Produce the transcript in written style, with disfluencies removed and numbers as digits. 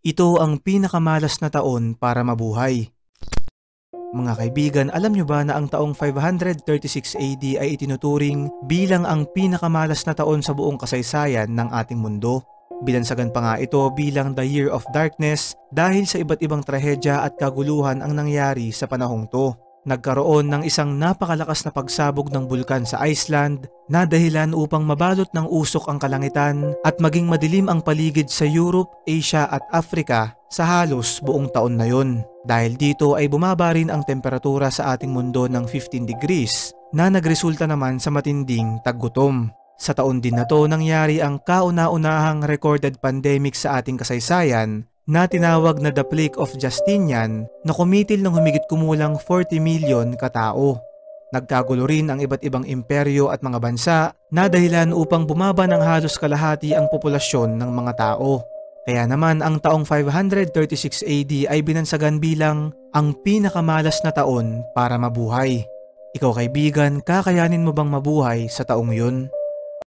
Ito ang pinakamalas na taon para mabuhay. Mga kaibigan, alam nyo ba na ang taong 536 AD ay itinuturing bilang ang pinakamalas na taon sa buong kasaysayan ng ating mundo? Binansagan pa nga ito bilang the Year of Darkness dahil sa iba't ibang trahedya at kaguluhan ang nangyari sa panahong to. Nagkaroon ng isang napakalakas na pagsabog ng bulkan sa Iceland na dahilan upang mabalot ng usok ang kalangitan at maging madilim ang paligid sa Europe, Asia at Africa sa halos buong taon na yun. Dahil dito ay bumaba rin ang temperatura sa ating mundo ng 15 degrees na nagresulta naman sa matinding taggutom. Sa taon din na to nangyari ang kauna-unahang recorded pandemic sa ating kasaysayan na tinawag na The Plague of Justinian na kumitil ng humigit kumulang 40 million katao. Nagkagulo rin ang iba't ibang imperyo at mga bansa na dahilan upang bumaba ng halos kalahati ang populasyon ng mga tao. Kaya naman ang taong 536 AD ay binansagan bilang ang pinakamalas na taon para mabuhay. Ikaw kaibigan, kakayanin mo bang mabuhay sa taong yun?